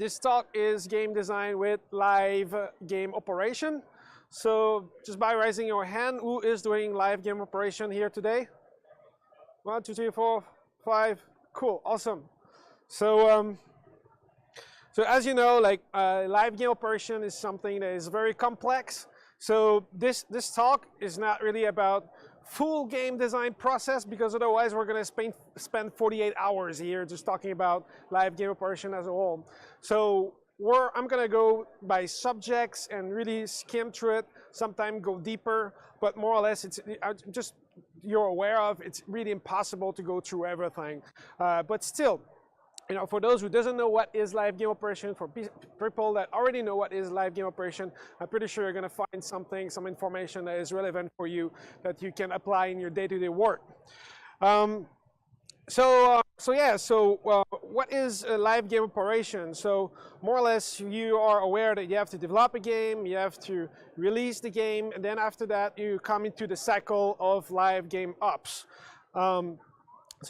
This talk is game design with live game operation. So just by raising your hand, who is doing live game operation here today? 1, 2, 3, 4, 5. Cool, awesome. So as you know, like live game operation is something that is very complex. So this talk is not really about full game design process, because otherwise we're going to spend 48 hours here just talking about live game operation as a whole. So I'm going to go by subjects and really skim through it, sometimes go deeper, but more or less it's just you're aware of, it's really impossible to go through everything. But still, you know, for those who doesn't know what is live game operation, for people that already know what is live game operation, I'm pretty sure you're going to find some information that is relevant for you that you can apply in your day-to-day work. What is a live game operation? So more or less, you are aware that you have to develop a game, you have to release the game, and then after that, you come into the cycle of live game ops. So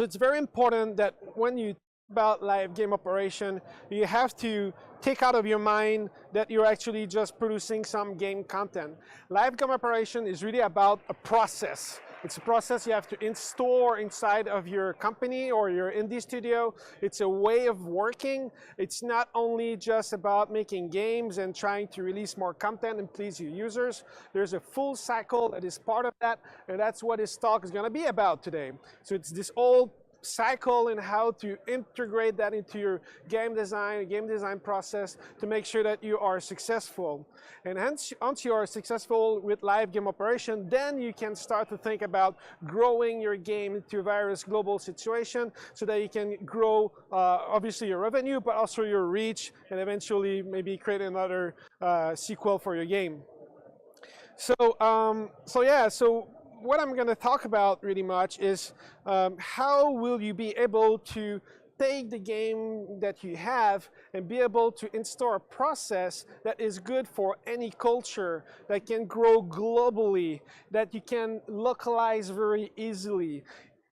it's very important that when you about live game operation, you have to take out of your mind that you're actually just producing some game content. Live game operation is really about a process. It's a process you have to store inside of your company or your indie studio. It's a way of working. It's not only just about making games and trying to release more content and please your users. There's a full cycle that is part of that, and that's what this talk is going to be about today. So it's this whole cycle and how to integrate that into your game design process to make sure that you are successful. And hence, once you are successful with live game operation, then you can start to think about growing your game into various global situations so that you can grow obviously your revenue, but also your reach, and eventually maybe create another sequel for your game. So what I'm going to talk about really much is how will you be able to take the game that you have and be able to install a process that is good for any culture, that can grow globally, that you can localize very easily.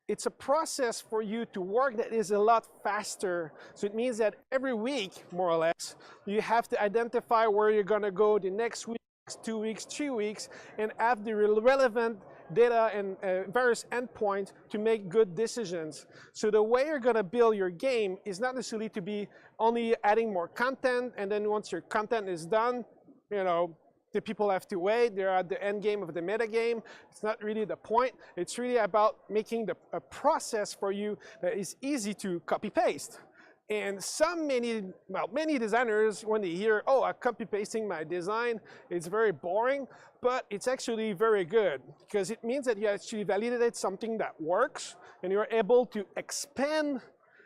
It's a process for you to work that is a lot faster. So it means that every week, more or less, you have to identify where you're going to go the next week, 2 weeks, 3 weeks, and have the relevant data and various endpoints to make good decisions. So the way you're going to build your game is not necessarily to be only adding more content, and then once your content is done, you know, the people have to wait. They're at the end game of the meta game. It's not really the point. It's really about making a process for you that is easy to copy paste. And many designers, when they hear, oh, I'm copy pasting my design, it's very boring, but it's actually very good because it means that you actually validated something that works and you're able to expand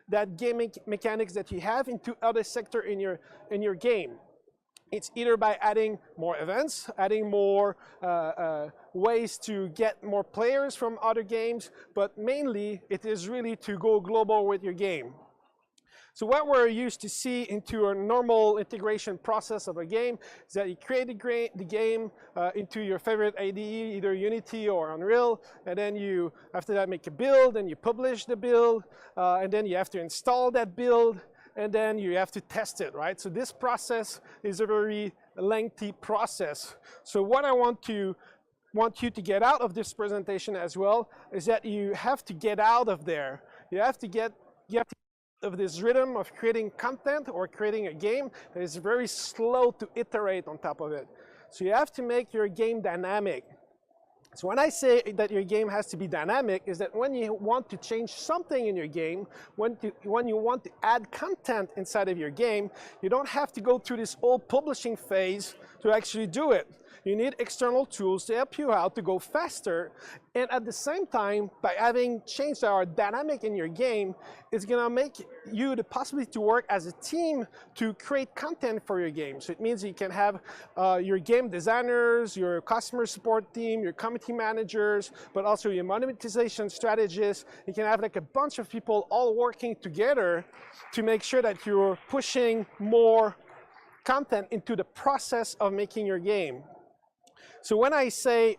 that gaming mechanics that you have into other sector in your game. It's either by adding more events, adding more ways to get more players from other games, but mainly it is really to go global with your game. So what we're used to see into a normal integration process of a game is that you create the game into your favorite IDE, either Unity or Unreal, and then you, after that, make a build, and you publish the build, and then you have to install that build, and then you have to test it, right? So this process is a very lengthy process. So what I want you to get out of this presentation as well is that you have to get out of there. You have to get of this rhythm of creating content or creating a game that is very slow to iterate on top of it. So you have to make your game dynamic. So when I say that your game has to be dynamic, is that when you want to change something in your game, when you want to add content inside of your game, you don't have to go through this whole publishing phase to actually do it. You need external tools to help you out to go faster. And at the same time, by having changes that are dynamic in your game, it's gonna make you the possibility to work as a team to create content for your game. So it means you can have your game designers, your customer support team, your community managers, but also your monetization strategists. You can have like a bunch of people all working together to make sure that you're pushing more content into the process of making your game. So when I say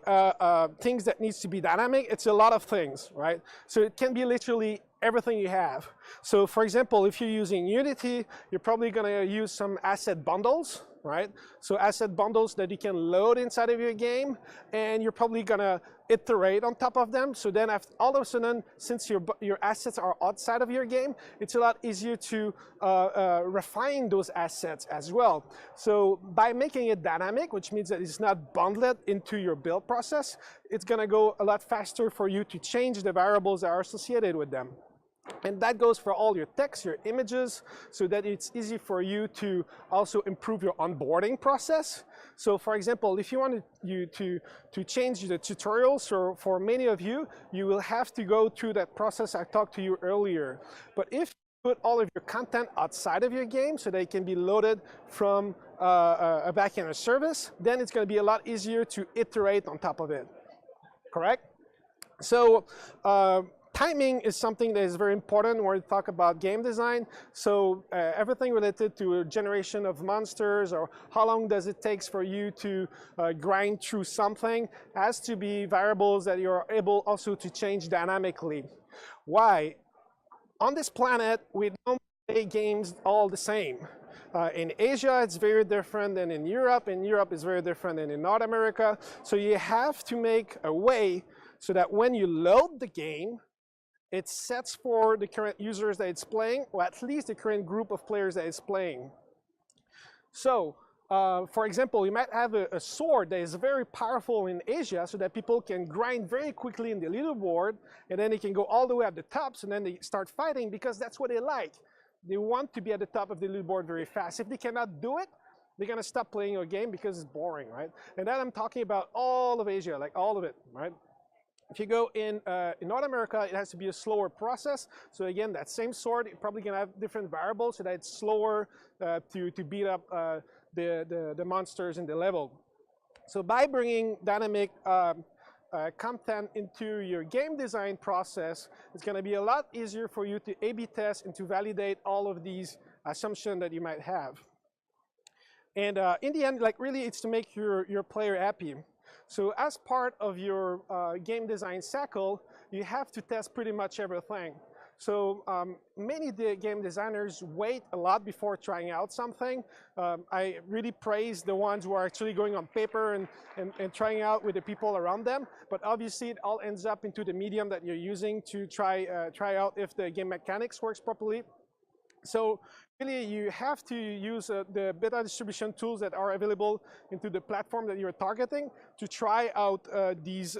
things that needs to be dynamic, it's a lot of things, right? So it can be literally everything you have. So for example, if you're using Unity, you're probably going to use some asset bundles, right? So asset bundles that you can load inside of your game, and you're probably going to iterate on top of them. So then after, all of a sudden, since your assets are outside of your game, it's a lot easier to refine those assets as well. So by making it dynamic, which means that it's not bundled into your build process, it's going to go a lot faster for you to change the variables that are associated with them. And that goes for all your text, your images, so that it's easy for you to also improve your onboarding process. So for example, if you want to change the tutorials, so for many of you, you will have to go through that process I talked to you earlier. But if you put all of your content outside of your game so that it can be loaded from a backend service, then it's going to be a lot easier to iterate on top of it. Correct? So timing is something that is very important when we talk about game design. So everything related to a generation of monsters, or how long does it take for you to grind through something, has to be variables that you're able also to change dynamically. Why? On this planet, we don't play games all the same. In Asia, it's very different than in Europe. In Europe, it's very different than in North America. So you have to make a way so that when you load the game, it sets for the current users that it's playing, or at least the current group of players that it's playing. So, for example, you might have a sword that is very powerful in Asia, so that people can grind very quickly in the leaderboard, and then they can go all the way at the top, so then they start fighting because that's what they like. They want to be at the top of the leaderboard very fast. If they cannot do it, they're gonna stop playing your game because it's boring, right? And then I'm talking about all of Asia, like all of it, right? If you go in North America, it has to be a slower process. So again, that same sword, you're probably gonna have different variables so that it's slower to beat up the monsters in the level. So by bringing dynamic content into your game design process, it's gonna be a lot easier for you to A/B test and to validate all of these assumptions that you might have. And in the end, like really, it's to make your player happy. So as part of your game design cycle, you have to test pretty much everything. So many game designers wait a lot before trying out something. I really praise the ones who are actually going on paper and trying out with the people around them. But obviously, it all ends up into the medium that you're using to try out if the game mechanics works properly. So really, you have to use the beta distribution tools that are available into the platform that you're targeting to try out these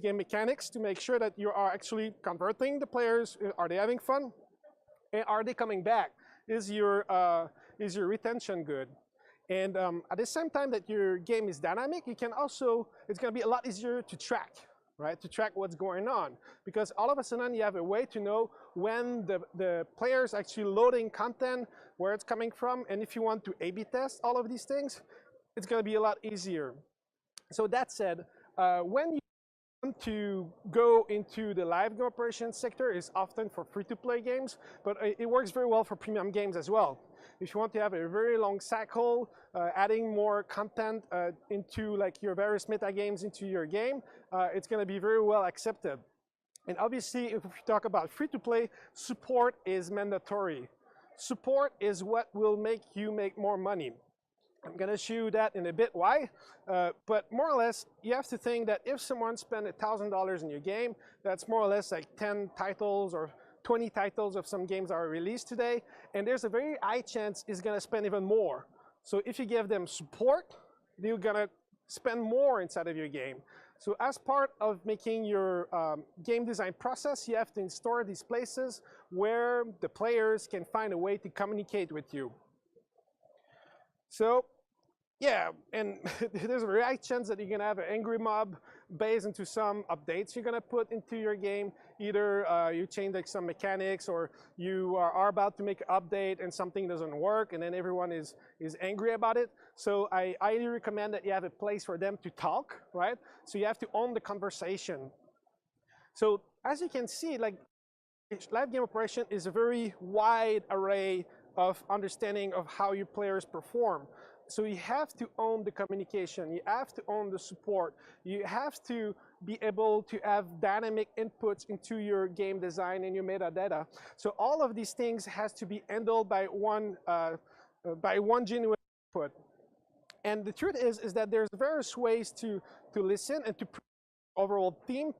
game mechanics to make sure that you are actually converting the players. Are they having fun? And are they coming back? Is your retention good? And at the same time that your game is dynamic, you can also, it's going to be a lot easier to track, right? To track what's going on. Because all of a sudden you have a way to know when the player's actually loading content, where it's coming from, and if you want to A/B test all of these things, it's going to be a lot easier. So that said, when you want to go into the live game operations sector, is often for free-to-play games, but it works very well for premium games as well. If you want to have a very long cycle, adding more content into like your various meta games into your game, it's going to be very well accepted. And obviously, if we talk about free-to-play, support is mandatory. Support is what will make you make more money. I'm going to show you that in a bit why, but more or less, you have to think that if someone spent $1,000 in your game, that's more or less like 10 titles or 20 titles of some games that are released today, and there's a very high chance he's going to spend even more. So if you give them support, they're going to spend more inside of your game. So as part of making your game design process, you have to install these places where the players can find a way to communicate with you. So yeah, and there's a very high chance that you're going to have an angry mob based into some updates you're going to put into your game. Either you change like some mechanics, or you are about to make an update and something doesn't work, and then everyone is angry about it. So I highly recommend that you have a place for them to talk, right? So you have to own the conversation. So as you can see, like live game operation is a very wide array of understanding of how your players perform. so you have to own the communication, you have to own the support, you have to be able to have dynamic inputs into your game design and your metadata. So all of these things has to be handled by one genuine input. And the truth is that there's various ways to listen and to overall theme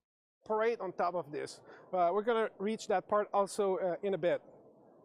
operate on top of this. We're going to reach that part also in a bit.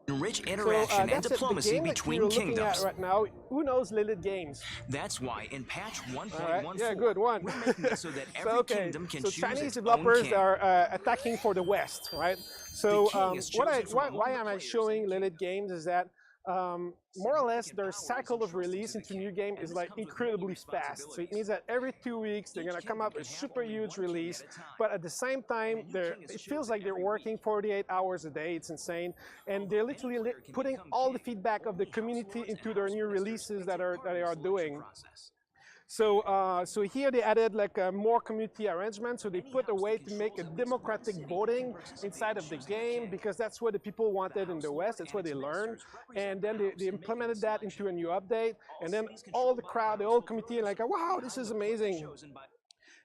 Rich interaction and diplomacy between kingdoms. Right now, who knows Lilith games? That's why in patch 1.14, yeah, good one. we're making it so that every kingdom can choose Chinese its developers own king. are attacking for the West, right? So why am I showing Lilith games is that more or less their cycle of release into new game is like incredibly fast. So it means that every 2 weeks they're gonna come up with a super huge release, but at the same time it feels like they're working 48 hours a day. It's insane, and they're literally putting all the feedback of the community into their new releases that they are doing. So here they added like more community arrangement. So they put a way to make a democratic voting inside of the game, because that's what the people wanted in the West. That's what they learned. And then they implemented that into a new update. And then all the crowd, the whole community, like, wow, this is amazing.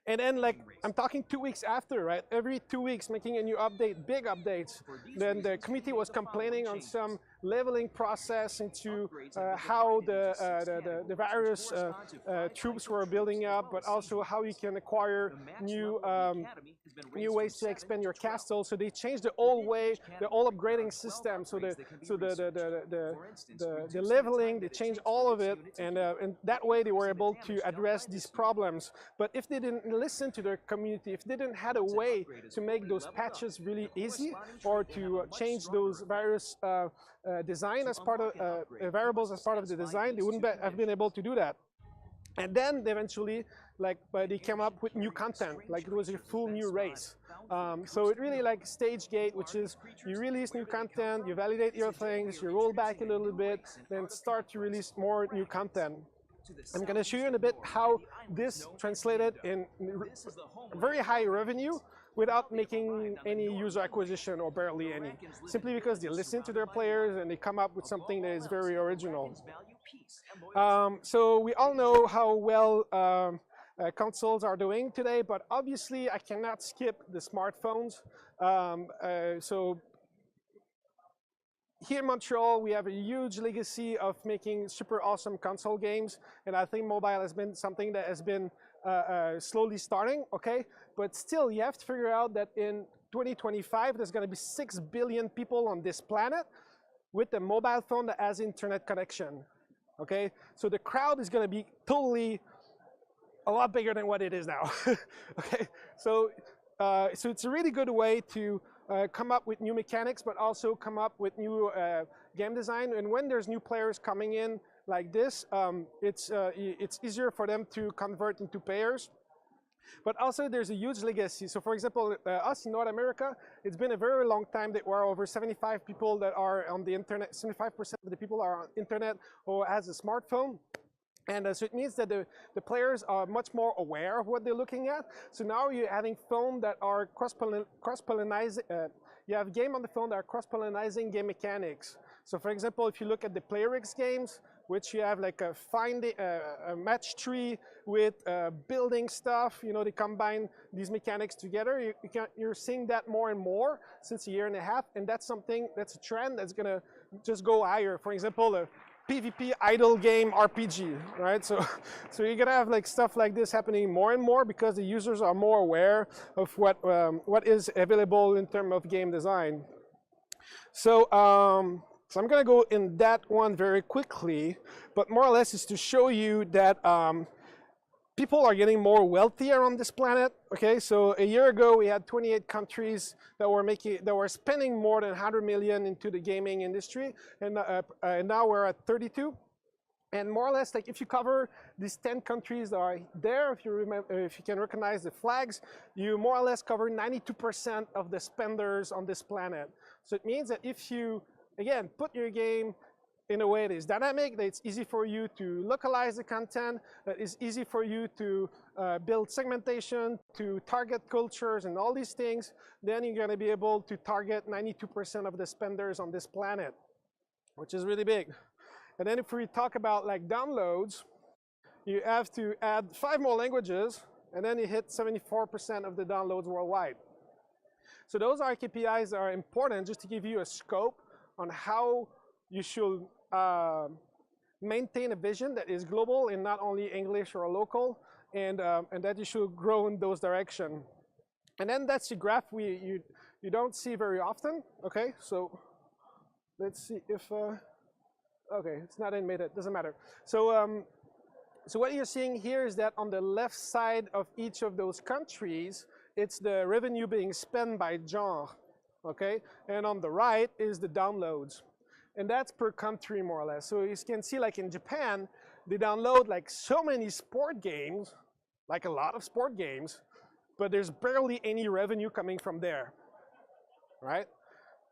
And then, like, I'm talking 2 weeks after, right? Every 2 weeks, making a new update, big updates. Then the committee was complaining on some leveling process into how the various troops were building up, but also how you can acquire new ways to expand your castle. So they changed the whole way, the whole upgrading system. So the leveling, they changed all of it, and that way they were able to address these problems. But if they didn't listen to their community, if they didn't have a way to make those patches really easy, or to change those various design as part of variables as part of the design, they wouldn't have been able to do that. And then eventually, like, they came up with new content, like it was a full new race. So it really like stage gate, which is you release new content, you validate your things, you roll back a little bit, then start to release more new content. I'm going to show you in a bit how this translated in very high revenue without making any user acquisition, or barely any, simply because they listen to their players and they come up with something that is very original. So we all know how well consoles are doing today, but obviously I cannot skip the smartphones. So here in Montreal, we have a huge legacy of making super awesome console games, and I think mobile has been something that has been slowly starting, okay? But still, you have to figure out that in 2025, there's going to be 6 billion people on this planet with a mobile phone that has internet connection, okay? So the crowd is going to be totally a lot bigger than what it is now, okay? So it's a really good way to come up with new mechanics, but also come up with new game design. And when there's new players coming in like this, it's easier for them to convert into payers. But also there's a huge legacy. So for example, us in North America, it's been a very long time that we're over 75 people that are on the internet, 75% of the people are on internet or has a smartphone. And so it means that the players are much more aware of what they're looking at. So now you're having phones that are cross-pollinizing, you have game on the phone that are cross-pollinizing game mechanics. So for example, if you look at the PlayRix games, which you have like a match tree with building stuff, you know, they combine these mechanics together. You're seeing that more and more since a year and a half, and that's a trend that's gonna just go higher. For example, PvP idle game RPG, right? So you're gonna have like stuff like this happening more and more because the users are more aware of what is available in terms of game design. So I'm gonna go in that one very quickly, but more or less is to show you that people are getting more wealthier on this planet. Okay, so a year ago we had 28 countries that were spending more than 100 million into the gaming industry, and now we're at 32. And more or less, like if you cover these 10 countries that are there, if you can recognize the flags, you more or less cover 92% of the spenders on this planet. So it means that if you, again, put your game in a way that is dynamic, that it's easy for you to localize the content, that is easy for you to build segmentation, to target cultures and all these things, then you're gonna be able to target 92% of the spenders on this planet, which is really big. And then if we talk about like downloads, you have to add 5 more languages, and then you hit 74% of the downloads worldwide. So those are KPIs that are important just to give you a scope on how you should maintain a vision that is global and not only English or local, and that you should grow in those directions. And then that's the graph you don't see very often. Okay, so let's see if okay, it's not animated, doesn't matter. So so what you're seeing here is that on the left side of each of those countries, it's the revenue being spent by genre, okay? And on the right is the downloads. And that's per country, more or less. So you can see, like in Japan, they download like so many sport games, like a lot of sport games, but there's barely any revenue coming from there, right?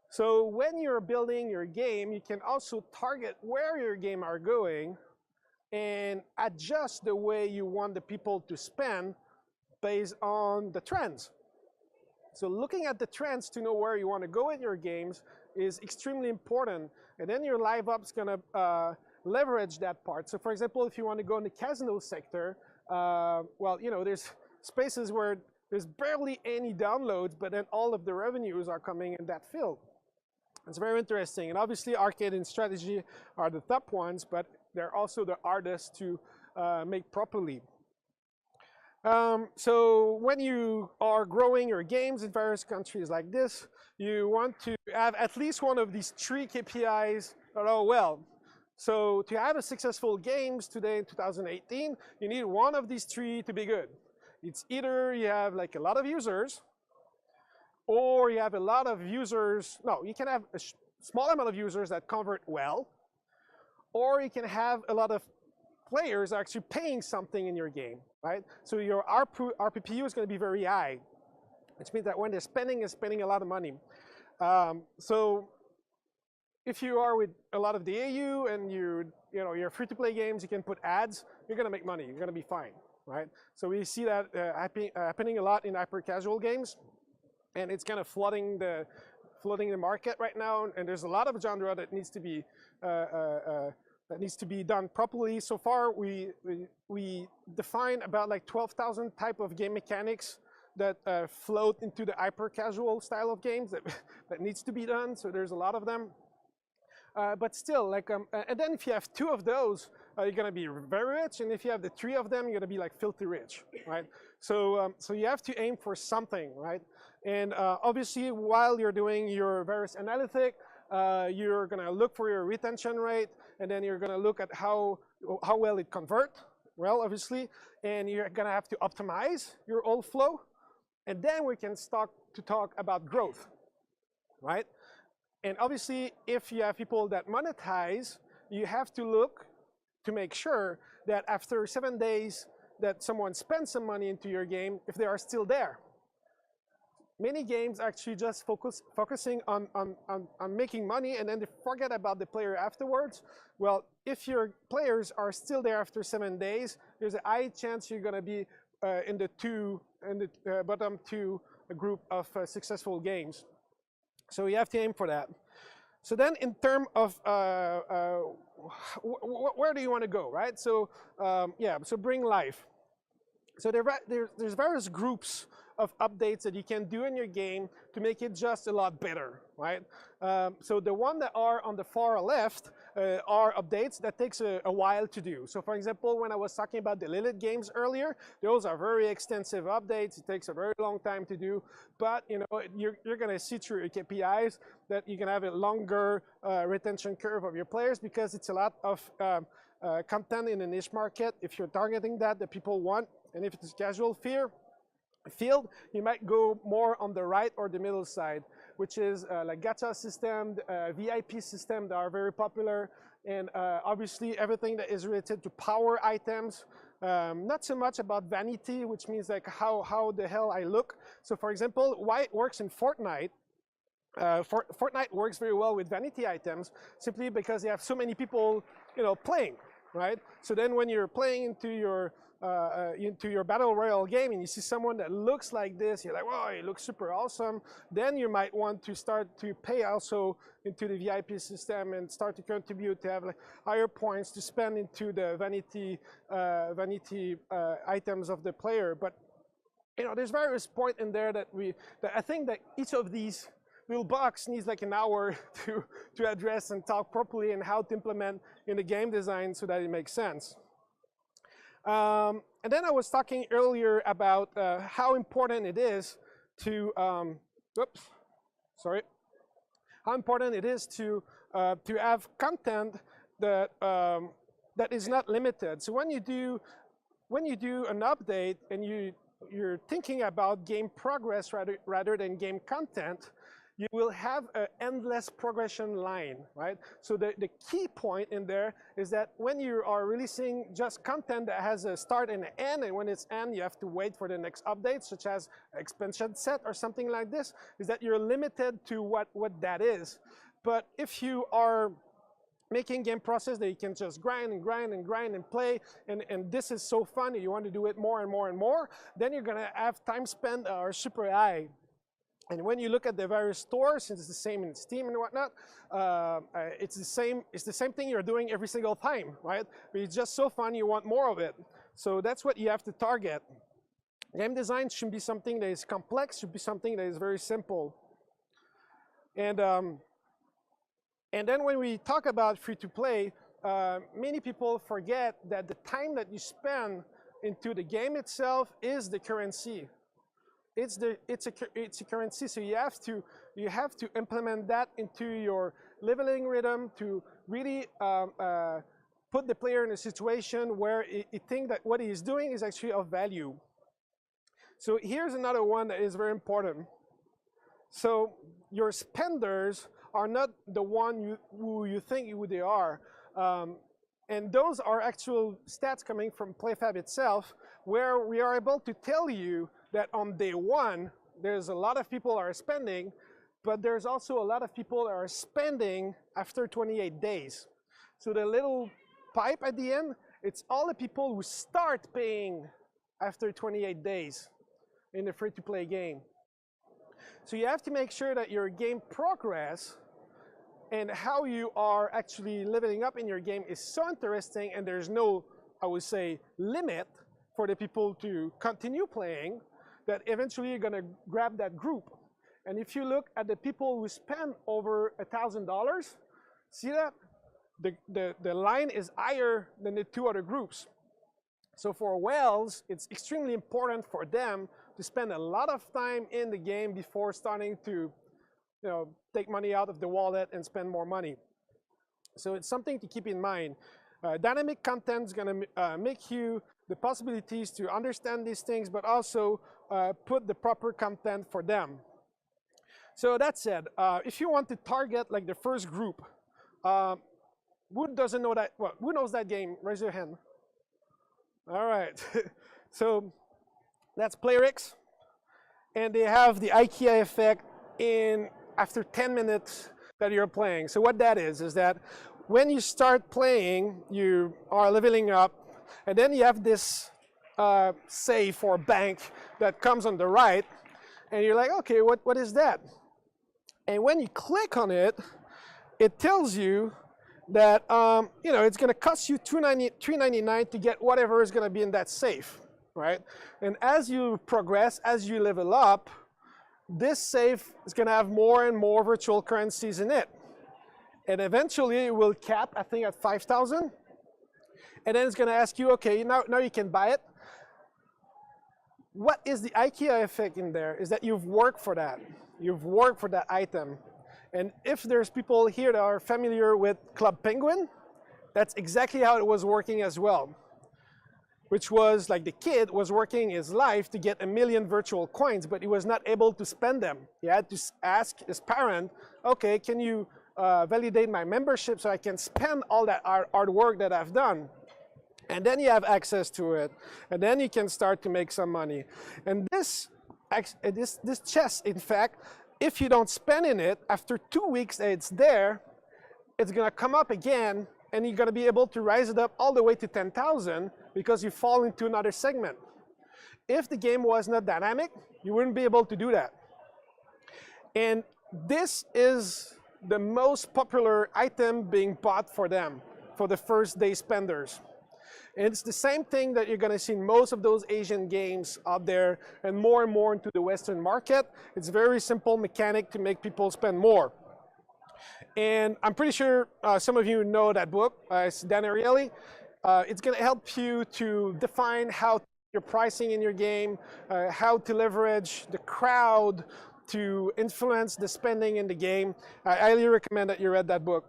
So when you're building your game, you can also target where your game are going and adjust the way you want the people to spend based on the trends. So looking at the trends to know where you want to go in your games is extremely important. And then your live op's gonna leverage that part. So for example, if you want to go in the casino sector, well, you know, there's spaces where there's barely any downloads, but then all of the revenues are coming in that field. It's very interesting. And obviously arcade and strategy are the top ones, but they're also the hardest to make properly. So when you are growing your games in various countries like this, you want to have at least one of these 3 KPIs that are well. So to have a successful games today in 2018, you need one of these 3 to be good. It's either you have like a lot of users, or you have a lot of users, no, you can have a small amount of users that convert well, or you can have a lot of players actually paying something in your game, right? So your RPPU is going to be very high, which means that when they're spending a lot of money. So if you are with a lot of DAU and you're free-to-play games, you can put ads, you're going to make money, you're going to be fine, right? So we see that happening a lot in hyper-casual games, and it's kind of flooding the market right now. And there's a lot of genre that needs to be done properly. So far, we define about like 12,000 type of game mechanics that float into the hyper-casual style of games that needs to be done. So there's a lot of them. But still, like, and then if you have 2 of those, you're gonna be very rich. And if you have the 3 of them, you're gonna be like filthy rich, right? So you have to aim for something, right? And obviously, while you're doing your various analytic, you're gonna look for your retention rate, and then you're gonna look at how well it converts, well, obviously, and you're gonna have to optimize your old flow, and then we can start to talk about growth, right? And obviously, if you have people that monetize, you have to look to make sure that after 7 days that someone spends some money into your game, if they are still there. Many games actually just focusing on making money, and then they forget about the player afterwards. Well, if your players are still there after 7 days, there's a high chance you're going to be in the bottom 2 group of successful games. So you have to aim for that. So then, in terms of where do you want to go, right? So yeah, so bring life. So there's various groups of updates that you can do in your game to make it just a lot better, right? So the one that are on the far left are updates that takes a while to do. So for example, when I was talking about the Lilith games earlier, those are very extensive updates. It takes a very long time to do, but you know, you're gonna see through your KPIs that you can have a longer retention curve of your players, because it's a lot of content in a niche market. If you're targeting that, the people want, and if it's casual field, you might go more on the right or the middle side, which is like gacha system, VIP system that are very popular, and obviously everything that is related to power items. Not so much about vanity, which means like how the hell I look. So for example, why it works in Fortnite. Fortnite works very well with vanity items simply because you have so many people, you know, playing, right? So then when you're playing into your into your battle royale game and you see someone that looks like this, you're like, whoa, he looks super awesome. Then you might want to start to pay also into the VIP system and start to contribute to have like higher points to spend into the vanity items of the player. But you know, there's various points in there that I think that each of these little box needs like an hour to address and talk properly and how to implement in the game design so that it makes sense. And then I was talking earlier about how important it is to, how important it is to have content that that is not limited. So when you do an update and you're thinking about game progress rather than game content, you will have an endless progression line, right? So the key point in there is that when you are releasing just content that has a start and an end, and when it's end, you have to wait for the next update, such as expansion set or something like this, is that you're limited to what that is. But if you are making game process that you can just grind and grind and grind and play, and this is so fun, and you want to do it more and more and more, then you're gonna have time spent are super high. And when you look at the various stores, since it's the same in Steam and whatnot, it's the same thing you're doing every single time, right? But it's just so fun, you want more of it. So that's what you have to target. Game design shouldn't be something that is complex, should be something that is very simple. And then when we talk about free-to-play, many people forget that the time that you spend into the game itself is the currency. It's a currency, so you have to implement that into your leveling rhythm to really put the player in a situation where he thinks that what he is doing is actually of value. So here's another one that is very important. So your spenders are not the one who you think who they are. And those are actual stats coming from Playfab itself, where we are able to tell you that on day one, there's a lot of people are spending, but there's also a lot of people that are spending after 28 days. So the little pipe at the end, it's all the people who start paying after 28 days in the free-to-play game. So you have to make sure that your game progress and how you are actually leveling up in your game is so interesting, and there's no, I would say, limit for the people to continue playing, that eventually you're gonna grab that group. And if you look at the people who spend over $1,000, see that? The line is higher than the two other groups. So for whales, it's extremely important for them to spend a lot of time in the game before starting to take money out of the wallet and spend more money. So it's something to keep in mind. Dynamic content is going to make you the possibilities to understand these things, but also put the proper content for them. So that said, if you want to target like the first group, who doesn't know that? Well, who knows that game? Raise your hand. All right. So that's Playrix, and they have the IKEA effect in after 10 minutes that you're playing. So what that is that when you start playing, you are leveling up, and then you have this safe or bank that comes on the right, and you're like, okay, what is that? And when you click on it, it tells you that it's going to cost you $3.99 to get whatever is going to be in that safe, right? And as you progress, as you level up, this safe is going to have more and more virtual currencies in it. And eventually it will cap, I think, at 5,000. And then it's going to ask you, okay, now you can buy it. What is the IKEA effect in there is that you've worked for that. You've worked for that item. And if there's people here that are familiar with Club Penguin, that's exactly how it was working as well. Which was like the kid was working his life to get 1 million virtual coins, but he was not able to spend them. He had to ask his parent, okay, can you validate my membership so I can spend all that hard work that I've done? And then you have access to it. And then you can start to make some money. And this chest, in fact, if you don't spend in it, after 2 weeks that it's there, it's gonna come up again, and you're going to be able to rise it up all the way to 10,000 because you fall into another segment. If the game was not dynamic, you wouldn't be able to do that. And this is the most popular item being bought for them, for the first day spenders. And it's the same thing that you're going to see in most of those Asian games out there and more into the Western market. It's a very simple mechanic to make people spend more. And I'm pretty sure some of you know that book. It's Dan Ariely. It's going to help you to define how your pricing in your game, how to leverage the crowd to influence the spending in the game. I highly recommend that you read that book.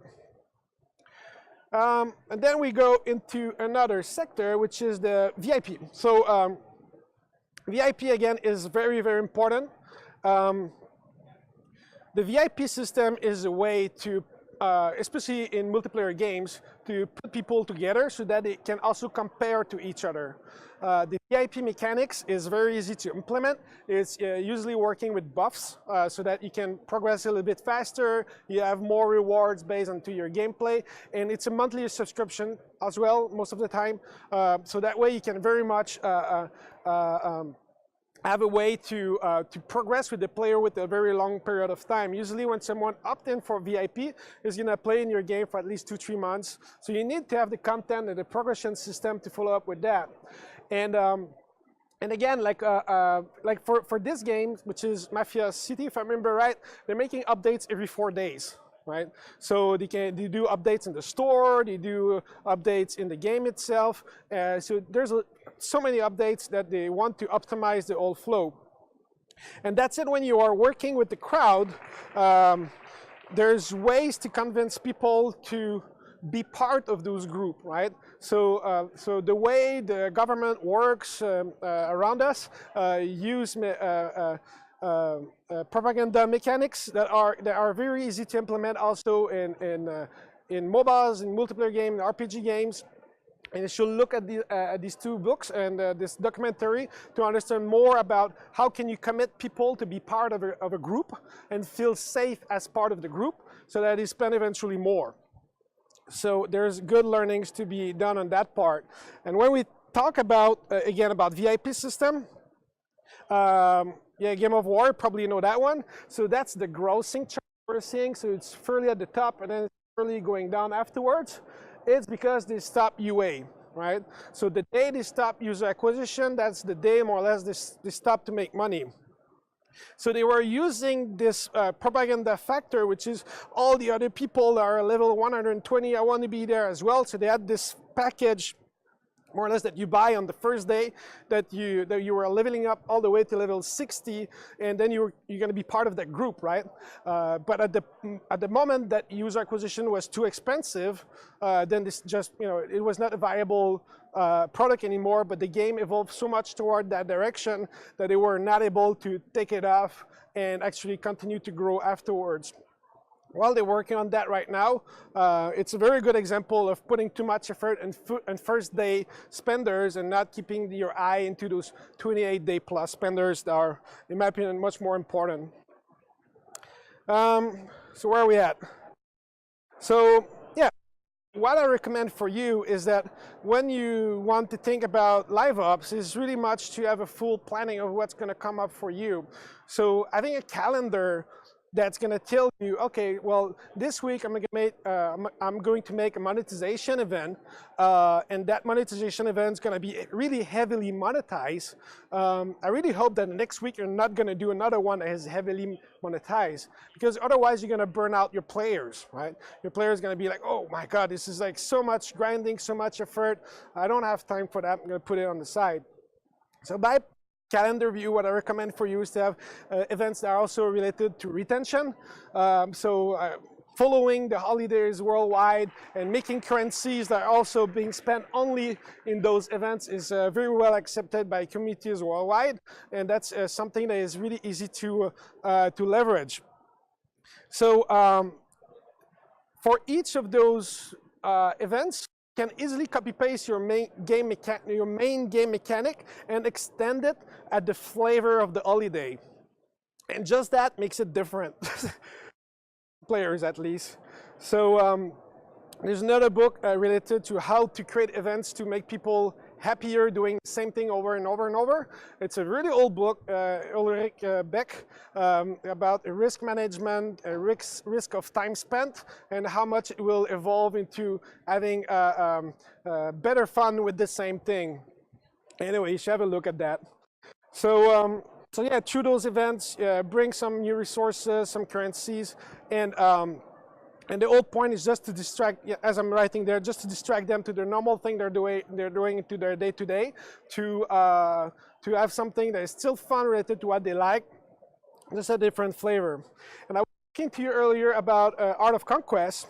And then we go into another sector, which is the VIP. So VIP, again, is very, very important. The VIP system is a way to, especially in multiplayer games, to put people together so that they can also compare to each other. The VIP mechanics is very easy to implement. It's usually working with buffs so that you can progress a little bit faster. You have more rewards based on your gameplay, and it's a monthly subscription as well most of the time. So that way you can very much have a way to progress with the player with a very long period of time. Usually when someone opts in for VIP, is going to play in your game for at least 2-3 months. So you need to have the content and the progression system to follow up with that. And again, like for this game, which is Mafia City, if I remember right, they're making updates every 4 days. Right? So they do updates in the store, they do updates in the game itself. So there's so many updates that they want to optimize the whole flow. And that's it. When you are working with the crowd, there's ways to convince people to be part of those group, right? So, so the way the government works around us, use propaganda mechanics that are very easy to implement also in mobiles, in multiplayer games, RPG games. And you should look at these two books and this documentary to understand more about how can you commit people to be part of a group and feel safe as part of the group so that they spend eventually more. So there's good learnings to be done on that part. And when we talk about, again, about VIP system, yeah, Game of War, probably you know that one. So that's the grossing chart we're seeing. So it's fairly at the top and then it's fairly going down afterwards. It's because they stop UA, right? So the day they stop user acquisition, that's the day more or less they stop to make money. So they were using this propaganda factor, which is all the other people are level 120, I want to be there as well. So they had this package more or less that you buy on the first day, that you were leveling up all the way to level 60, and then you're going to be part of that group, right? But at the moment that user acquisition was too expensive, then this just, you know, it was not a viable product anymore. But the game evolved so much toward that direction that they were not able to take it off and actually continue to grow afterwards. While they're working on that right now, it's a very good example of putting too much effort and first day spenders and not keeping your eye into those 28-day plus spenders that are, in my opinion, much more important. So where are we at? So yeah, what I recommend for you is that when you want to think about live ops is really much to have a full planning of what's going to come up for you. So having a calendar that's going to tell you, okay, well, this week I'm going to make a monetization event, and that monetization event is going to be really heavily monetized. I really hope that next week you're not going to do another one that is heavily monetized, because otherwise you're going to burn out your players, right? Your players are going to be like, oh my God, this is like so much grinding, so much effort. I don't have time for that. I'm going to put it on the side. So by calendar view, what I recommend for you is to have events that are also related to retention. Following the holidays worldwide and making currencies that are also being spent only in those events is very well accepted by communities worldwide, and that's something that is really easy to leverage. So for each of those events, can easily copy paste your main game mechanic and extend it at the flavor of the holiday, and just that makes it different. Players at least. So There's another book related to how to create events to make people happier doing the same thing over and over and over. It's a really old book, Ulrich Beck, about risk management, risk of time spent, and how much it will evolve into having better fun with the same thing. Anyway, you should have a look at that. So yeah, through those events, bring some new resources, some currencies, and the whole point is just to distract, as I'm writing there, just to distract them to their normal thing they're doing to their day-to-day, to have something that is still fun related to what they like, just a different flavor. And I was talking to you earlier about Art of Conquest,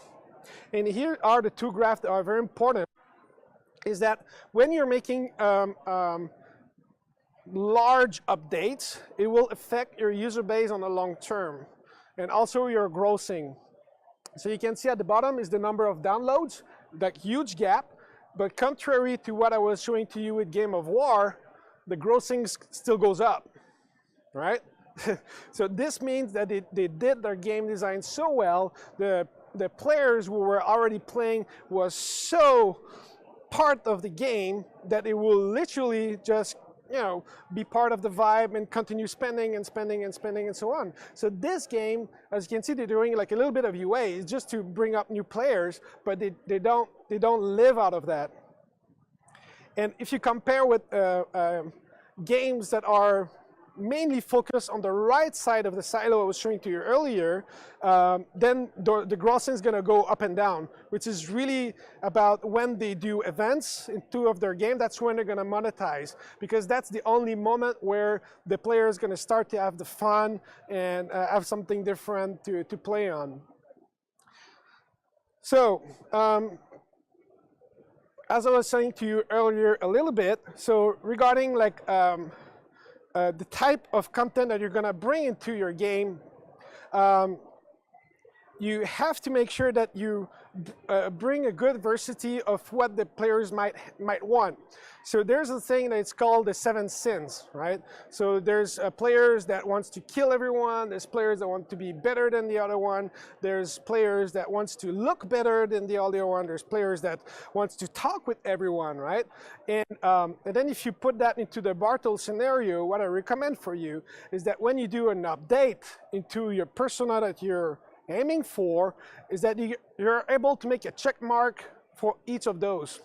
and here are the two graphs that are very important, is that when you're making large updates, it will affect your user base on the long term, and also your grossing. So you can see at the bottom is the number of downloads, that huge gap, but contrary to what I was showing to you with Game of War, the grossing still goes up, right? So this means that they did their game design so well, the players who were already playing was so part of the game that it will literally just be part of the vibe and continue spending and spending and spending and so on. So this game, as you can see, they're doing like a little bit of UA just to bring up new players, but they don't live out of that. And if you compare with games that are mainly focused on the right side of the silo I was showing to you earlier, then the grossing is going to go up and down, which is really about when they do events in two of their games. That's when they're going to monetize, because that's the only moment where the player is going to start to have the fun and have something different to play on. So as I was saying to you earlier a little bit, so regarding like the type of content that you're going to bring into your game, you have to make sure that you bring a good diversity of what the players might want. So there's a thing that it's called the 7 sins, right? So there's players that wants to kill everyone, there's players that want to be better than the other one, there's players that wants to look better than the other one, there's players that wants to talk with everyone, right? And then if you put that into the Bartle scenario, what I recommend for you is that when you do an update into your persona that you're aiming for, is that you're able to make a check mark for each of those,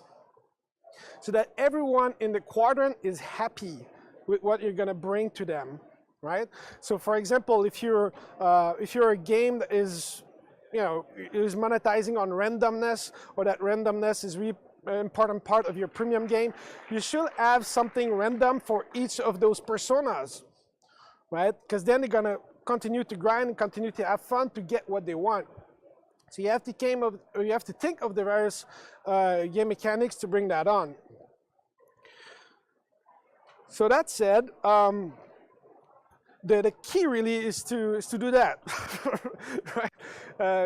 so that everyone in the quadrant is happy with what you're going to bring to them, right? So for example, if you're a game that is is monetizing on randomness, or that randomness is really important part of your premium game, you should have something random for each of those personas, right? Because then they're going to continue to grind and continue to have fun to get what they want. So you have to think of the various game mechanics to bring that on. So that said, the key really is to do that, right?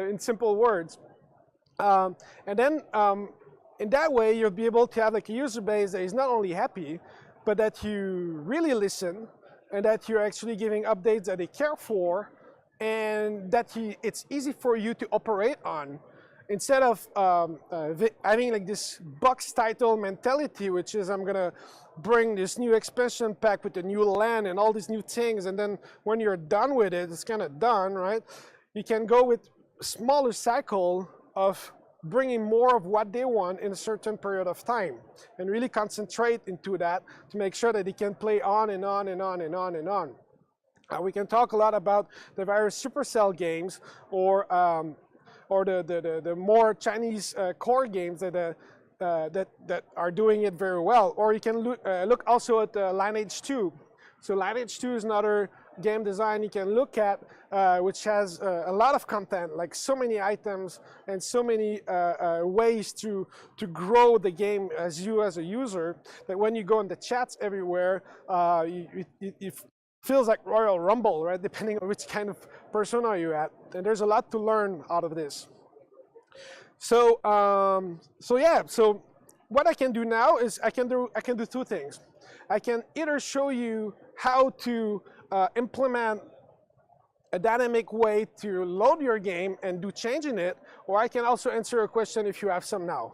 In simple words. And then in that way, you'll be able to have like a user base that is not only happy, but that you really listen, and that you're actually giving updates that they care for, and that it's easy for you to operate on, instead of having like this box title mentality, which is I'm gonna bring this new expansion pack with the new land and all these new things, and then when you're done with it, it's kind of done, right? You can go with a smaller cycle of bringing more of what they want in a certain period of time, and really concentrate into that to make sure that they can play on and on and on and on and on. We can talk a lot about the various Supercell games, or the more Chinese core games that are doing it very well. Or you can look also at Lineage 2. So Lineage 2 is another game design you can look at, which has a lot of content, like so many items and so many ways to grow the game as a user, that when you go in the chats everywhere, it feels like Royal Rumble, right? Depending on which kind of persona you're at. And there's a lot to learn out of this. So yeah, so what I can do now is I can do two things. I can either show you how to implement a dynamic way to load your game and do change in it, or I can also answer a question if you have some now.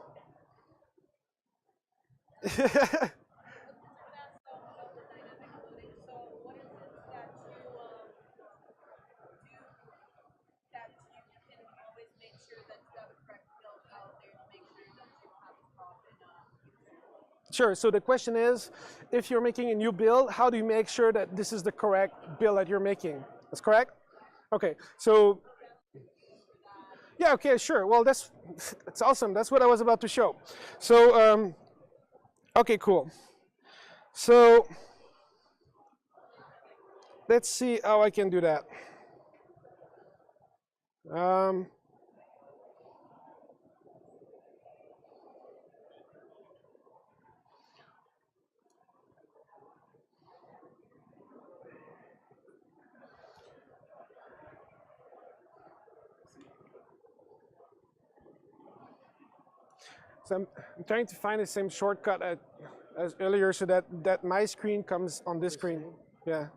Sure, so the question is, if you're making a new build, how do you make sure that this is the correct build that you're making? That's correct? Okay, so, yeah, okay, sure. Well, that's awesome. That's what I was about to show. So, okay, cool. So, let's see how I can do that. So I'm trying to find the same shortcut as earlier so that my screen comes on this screen. Yeah.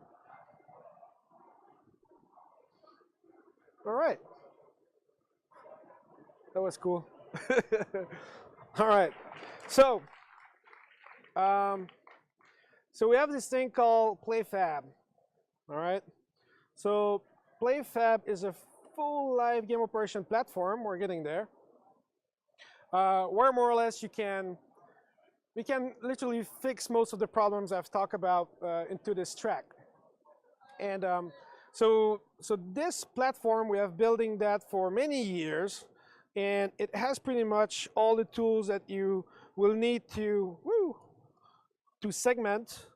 All right. That was cool. All right. So, so we have this thing called Playfab. All right. So Playfab is a full live game operation platform. We're getting there. Where more or less we can literally fix most of the problems I've talked about into this track. And so this platform, we have building that for many years, and it has pretty much all the tools that you will need to segment,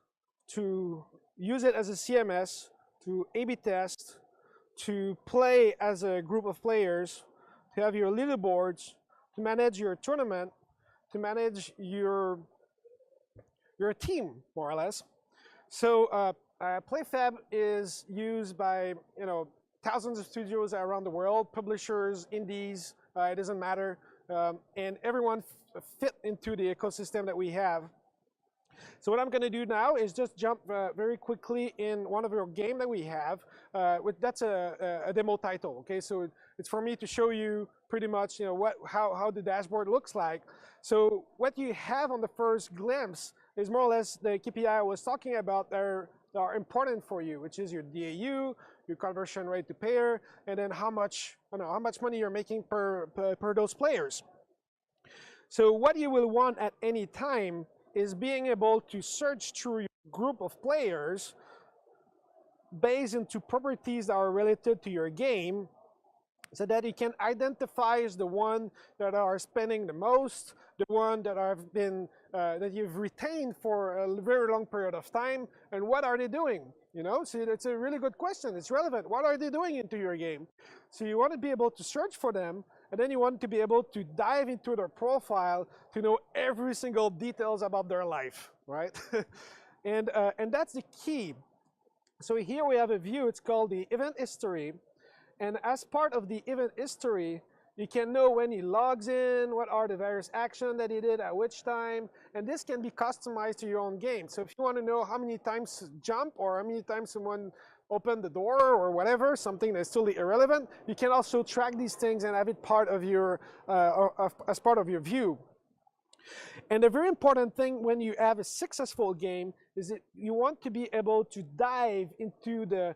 to use it as a CMS, to A/B test, to play as a group of players, to have your leaderboards, to manage your tournament, to manage your team, more or less. So Playfab is used by thousands of studios around the world, publishers, indies, it doesn't matter, and everyone fit into the ecosystem that we have. So what I'm going to do now is just jump very quickly in one of our game that we have. That's a demo title. Okay, so it's for me to show you pretty much how the dashboard looks like. So what you have on the first glimpse is more or less the KPI I was talking about that are important for you, which is your DAU, your conversion rate to payer, and then how much money you're making per those players. So what you will want at any time is being able to search through your group of players based into properties that are related to your game, so that you can identify as the one that are spending the most, the one that have been that you've retained for a very long period of time, and what are they doing? So it's a really good question. It's relevant. What are they doing into your game? So you want to be able to search for them, and then you want to be able to dive into their profile to know every single details about their life, right? and that's the key. So here we have a view. It's called the event history. And as part of the event history, you can know when he logs in, what are the various actions that he did at which time, and this can be customized to your own game. So if you want to know how many times jump or how many times someone opened the door or whatever, something that's totally irrelevant, you can also track these things and have it part of your, as part of your view. And a very important thing when you have a successful game is that you want to be able to dive into the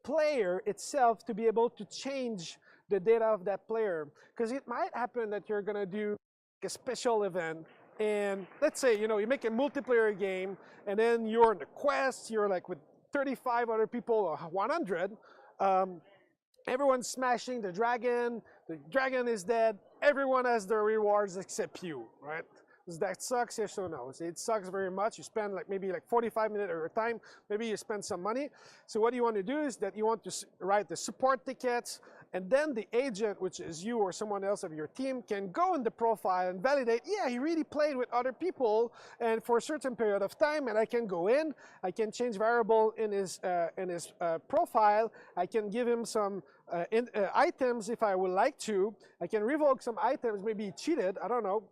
player itself to be able to change the data of that player. Because it might happen that you're going to do a special event, and let's say you make a multiplayer game, and then you're in the quest, you're like with 35 other people or 100, everyone's smashing the dragon is dead, everyone has their rewards except you, right? Does that sucks? Yes or no? So it sucks very much. You spend maybe 45 minutes of your time. Maybe you spend some money. So what you want to do is that you want to write the support tickets, and then the agent, which is you or someone else of your team, can go in the profile and validate, yeah, he really played with other people and for a certain period of time, and I can go in, I can change variable in his profile, I can give him some items if I would like to, I can revoke some items, maybe he cheated, I don't know.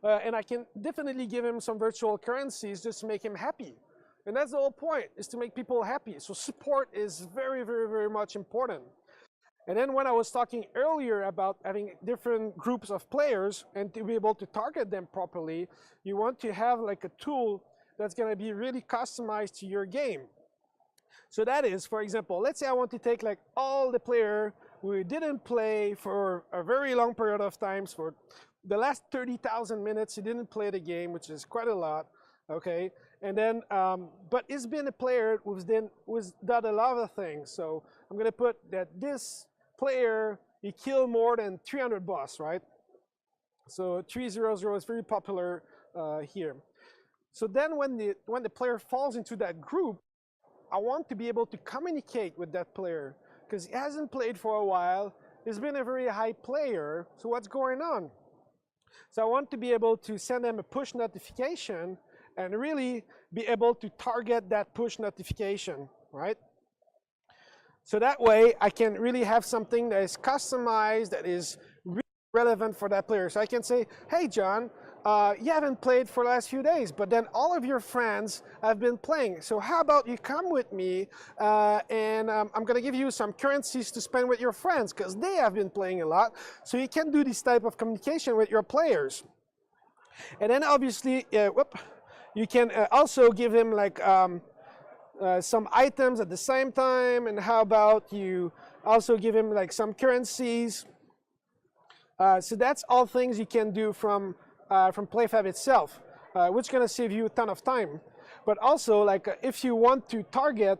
And I can definitely give him some virtual currencies just to make him happy. And that's the whole point, is to make people happy. So support is very, very, very much important. And then when I was talking earlier about having different groups of players and to be able to target them properly, you want to have like a tool that's going to be really customized to your game. So that is, for example, let's say I want to take like all the players who didn't play for a very long period of times, for the last 30,000 minutes, he didn't play the game, which is quite a lot, okay? And then, but he's been a player who's done a lot of things. So I'm gonna put that this player, he killed more than 300 boss, right? So 300 is very popular here. So then when the player falls into that group, I want to be able to communicate with that player because he hasn't played for a while. He's been a very high player, so what's going on? So I want to be able to send them a push notification and really be able to target that push notification, right? So that way I can really have something that is customized, that is really relevant for that player. So I can say, hey John, you haven't played for the last few days, but then all of your friends have been playing. So how about you come with me and I'm gonna give you some currencies to spend with your friends because they have been playing a lot. So you can do this type of communication with your players. And then obviously, you can also give him like some items at the same time. And how about you also give him like some currencies. So that's all things you can do from Playfab itself, which is going to save you a ton of time. But also, like if you want to target,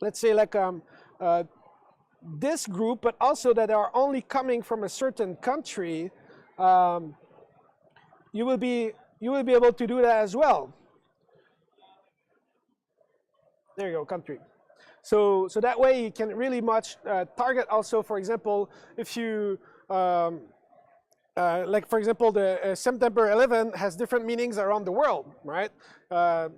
let's say like this group, but also that are only coming from a certain country, you will be able to do that as well. There you go, country. So that way you can really much target also, for example, if you like for example, the September 11 has different meanings around the world, right?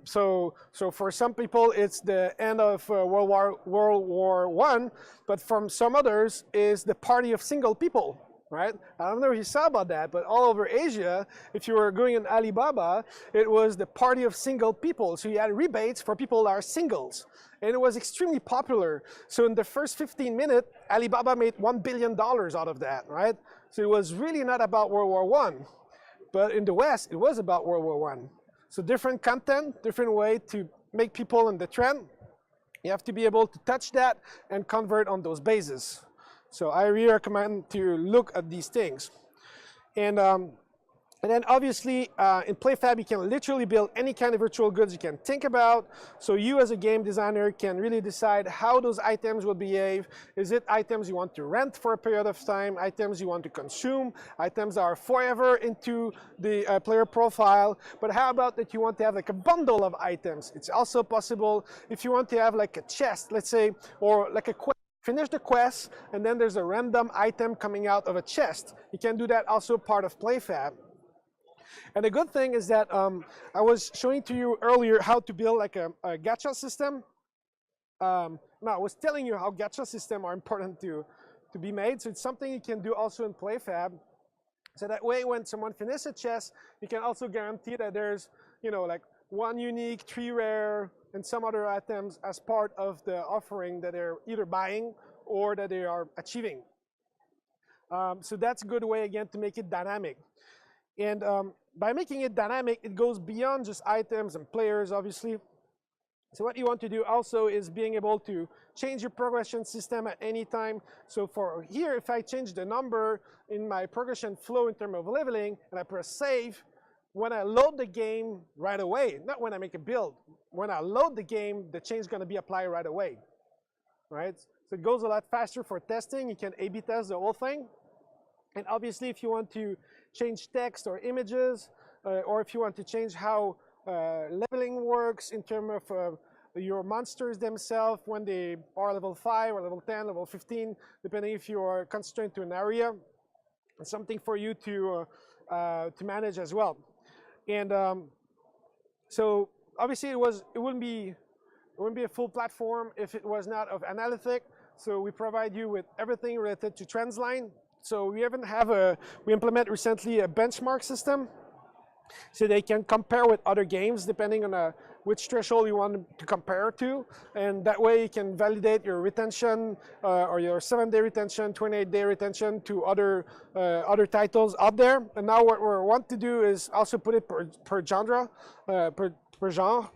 So for some people it's the end of World War I, but from some others is the party of single people, right? I don't know if you saw about that, but all over Asia, if you were going in Alibaba, it was the party of single people. So you had rebates for people that are singles. And it was extremely popular. So in the first 15 minutes, Alibaba made $1 billion out of that, right? So it was really not about World War I. But in the West, it was about World War I. So different content, different way to make people in the trend. You have to be able to touch that and convert on those bases. So I really recommend to look at these things. And then obviously in Playfab you can literally build any kind of virtual goods you can think about. So you as a game designer can really decide how those items will behave. Is it items you want to rent for a period of time, items you want to consume, items that are forever into the player profile. But how about that you want to have like a bundle of items? It's also possible if you want to have like a chest, let's say, or like a quest. Finish the quest and then there's a random item coming out of a chest. You can do that also part of Playfab. And the good thing is that I was showing to you earlier how to build like a gacha system. Now I was telling you how gacha systems are important to be made. So it's something you can do also in Playfab. So that way when someone finishes a chest, you can also guarantee that there's, you know, like 1 unique, 3 rare, and some other items as part of the offering that they're either buying or that they are achieving. So that's a good way, again, to make it dynamic. And by making it dynamic, it goes beyond just items and players, obviously. So what you want to do also is being able to change your progression system at any time. So for here, if I change the number in my progression flow in terms of leveling, and I press save, when I load the game right away, not when I make a build, when I load the game, the change is going to be applied right away, right? So it goes a lot faster for testing. You can A/B test the whole thing. And obviously, if you want to change text or images, or if you want to change how leveling works in terms of your monsters themselves when they are level 5 or level 10, level 15, depending if you are constrained to an area, it's something for you to manage as well. And so obviously it wouldn't be a full platform if it was not of analytic. So we provide you with everything related to trends line. So we implement recently a benchmark system. So they can compare with other games depending on which threshold you want to compare to, and that way you can validate your retention or your 7-day retention, 28-day retention to other titles out there. And now what we want to do is also put it per genre, per genre,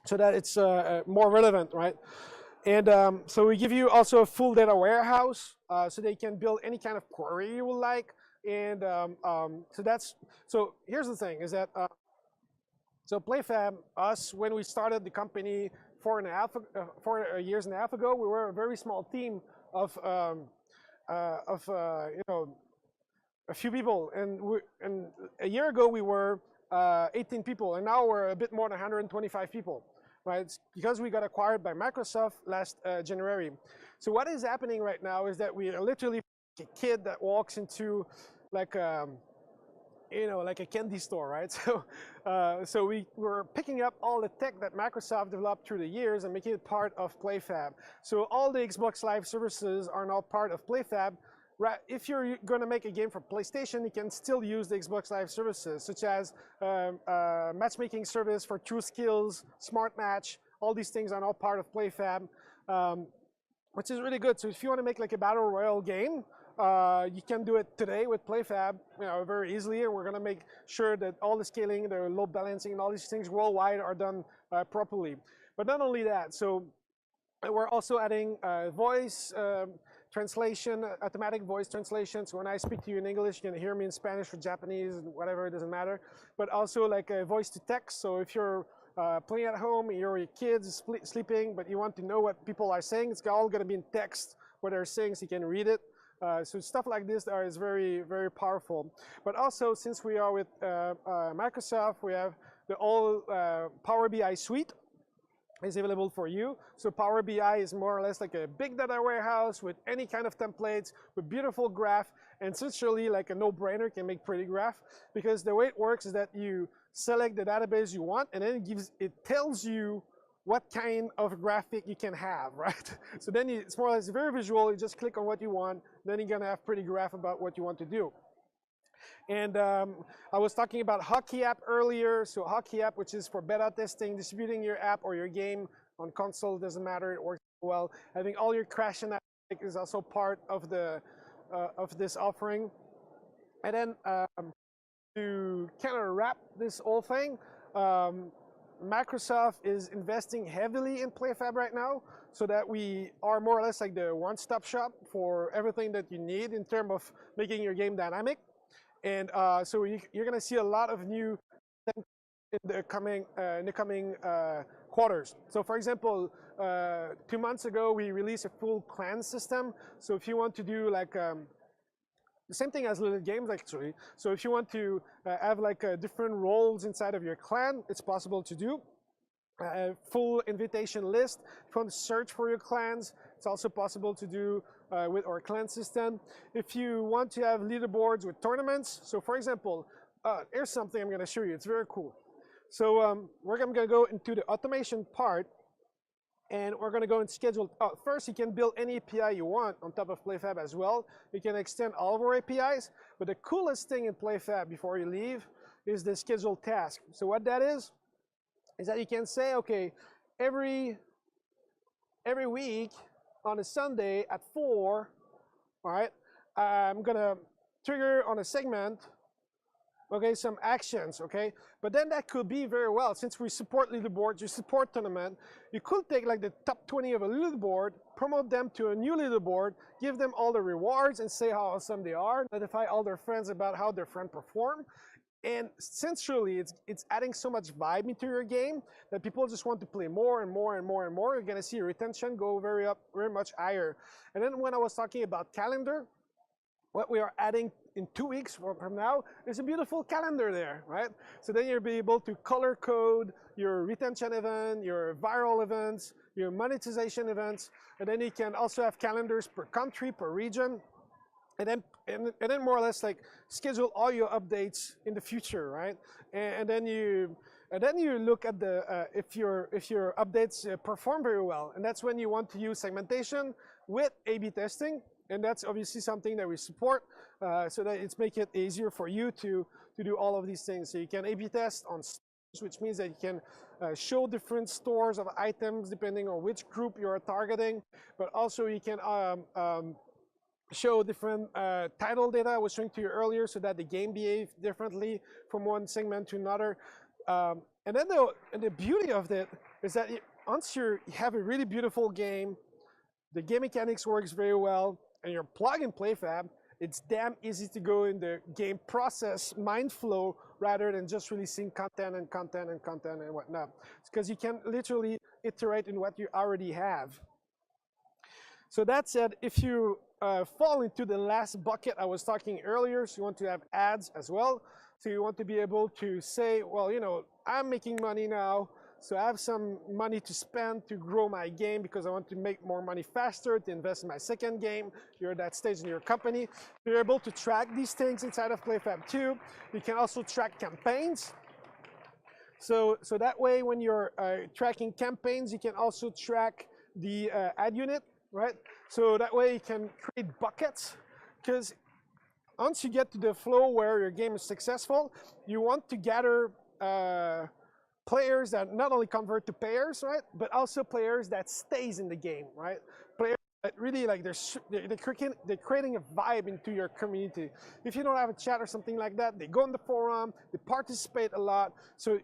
so that it's more relevant, right? And so we give you also a full data warehouse, so they can build any kind of query you would like. And so here's the thing: is that so Playfab, us, when we started the company 4 years and a half ago, we were a very small team of you know, a few people, and a year ago we were 18 people, and now we're a bit more than 125 people. Right? It's because we got acquired by Microsoft last January. So what is happening right now is that we are literally a kid that walks into like you know, like a candy store, right? So we're picking up all the tech that Microsoft developed through the years and making it part of Playfab. So all the Xbox Live services are now part of Playfab. Right, if you're going to make a game for PlayStation, you can still use the Xbox Live services, such as matchmaking service for True Skills, Smart Match. All these things are now part of Playfab, which is really good. So if you want to make like a battle royale game, you can do it today with Playfab, you know, very easily. And we're going to make sure that all the scaling, the load balancing, and all these things worldwide are done properly. But not only that, so we're also adding voice translation, automatic voice translation. So when I speak to you in English, you can hear me in Spanish or Japanese, whatever, it doesn't matter. But also like a voice to text. So if you're playing at home, your kids sleeping, but you want to know what people are saying, it's all going to be in text, what they're saying, so you can read it. So stuff like this is very, very powerful. But also, since we are with Microsoft, we have the whole Power BI suite is available for you. So Power BI is more or less like a big data warehouse with any kind of templates, with beautiful graph, and essentially like a no-brainer, can make pretty graph, because the way it works is that you select the database you want, and then it tells you what kind of graphic you can have, right? So then it's more or less very visual. You just click on what you want, then you're gonna have pretty graph about what you want to do. And I was talking about Hockey App earlier. So Hockey App, which is for beta testing, distributing your app or your game on console, doesn't matter, it works well. Having all your crash analytics is also part of this offering. And then to kind of wrap this whole thing, Microsoft is investing heavily in Playfab right now, so that we are more or less like the one-stop shop for everything that you need in terms of making your game dynamic. And so you're going to see a lot of new things in the coming quarters. So for example, 2 months ago, we released a full clan system. So if you want to do like the same thing as little games actually. So if you want to have like different roles inside of your clan, it's possible to do. Full invitation list. If you want to search for your clans, it's also possible to do with our clan system. If you want to have leaderboards with tournaments, so for example, here's something I'm going to show you. It's very cool. So we're going to go into the automation part, and we're going to go and schedule. First, you can build any API you want on top of Playfab as well. You can extend all of our APIs, but the coolest thing in Playfab before you leave is the scheduled task. So what that is that you can say, okay, every week on a Sunday at 4, all right, I'm gonna trigger on a segment, okay, some actions, okay? But then that could be very well, since we support leaderboards, you support tournament, you could take like the top 20 of a leaderboard, promote them to a new leaderboard, give them all the rewards and say how awesome they are, notify all their friends about how their friend performed. And essentially, it's adding so much vibe into your game that people just want to play more and more and more and more. You're gonna see your retention go very much higher. And then when I was talking about calendar, what we are adding in 2 weeks from now is a beautiful calendar there, right? So then you'll be able to color code your retention event, your viral events, your monetization events, and then you can also have calendars per country, per region. And then more or less like schedule all your updates in the future, right? And then you look at the if your updates perform very well, and that's when you want to use segmentation with A/B testing, and that's obviously something that we support, so that it's make it easier for you to to do all of these things. So you can A/B test on stores, which means that you can show different stores of items depending on which group you're targeting, but also you can show different title data I was showing to you earlier so that the game behaves differently from one segment to another. And then the beauty of it is that once you have a really beautiful game, the game mechanics works very well, and you're plug and Playfab, it's damn easy to go in the game process, mind flow, rather than just releasing content and content and content and whatnot. Because you can literally iterate in what you already have. So that said, if you fall into the last bucket I was talking earlier, so you want to have ads as well. So you want to be able to say, well, you know, I'm making money now, so I have some money to spend to grow my game because I want to make more money faster, to invest in my second game. You're at that stage in your company. You're able to track these things inside of Playfab too. You can also track campaigns. So that way, when you're tracking campaigns, you can also track the ad unit, right? So that way you can create buckets, because once you get to the flow where your game is successful, you want to gather players that not only convert to payers, right, but also players that stays in the game, right? Players that really like they're creating a vibe into your community. If you don't have a chat or something like that, they go on the forum, they participate a lot. So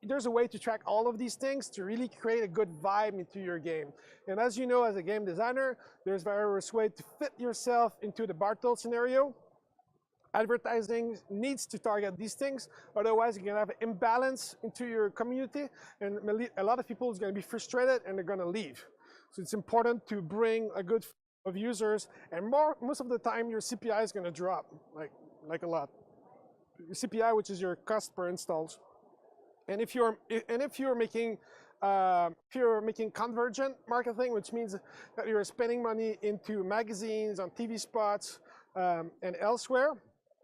there's a way to track all of these things to really create a good vibe into your game. And as you know, as a game designer, there's various ways to fit yourself into the Bartol scenario. Advertising needs to target these things, otherwise you're going to have an imbalance into your community, and a lot of people is going to be frustrated and they're going to leave. So it's important to bring a good flow of users, and most of the time your CPI is going to drop, like a lot. Your CPI, which is your cost per installs. And if you're making convergent marketing, which means that you're spending money into magazines, on TV spots, and elsewhere.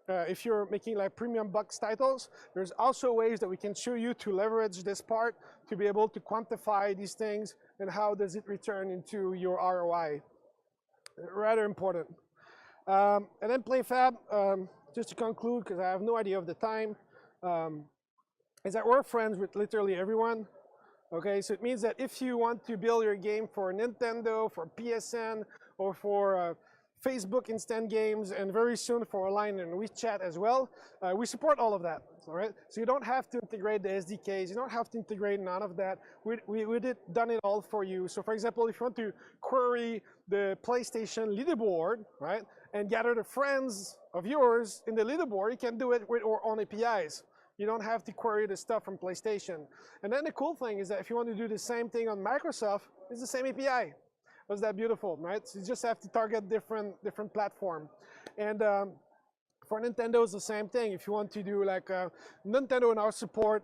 If you're making like premium box titles, there's also ways that we can show you to leverage this part to be able to quantify these things and how does it return into your ROI. Rather important. And then Playfab, just to conclude, because I have no idea of the time, is that we're friends with literally everyone. Okay, so it means that if you want to build your game for Nintendo, for PSN, or for Facebook instant games, and very soon for online and WeChat as well, we support all of that. All right, so you don't have to integrate the SDKs, you don't have to integrate none of that. We done it all for you. So for example, if you want to query the PlayStation leaderboard, right, and gather the friends of yours in the leaderboard, you can do it with our own APIs. You don't have to query the stuff from PlayStation. And then the cool thing is that if you want to do the same thing on Microsoft, it's the same API. Was that beautiful, right? So you just have to target different platform. And for Nintendo, it's the same thing. If you want to do like Nintendo now support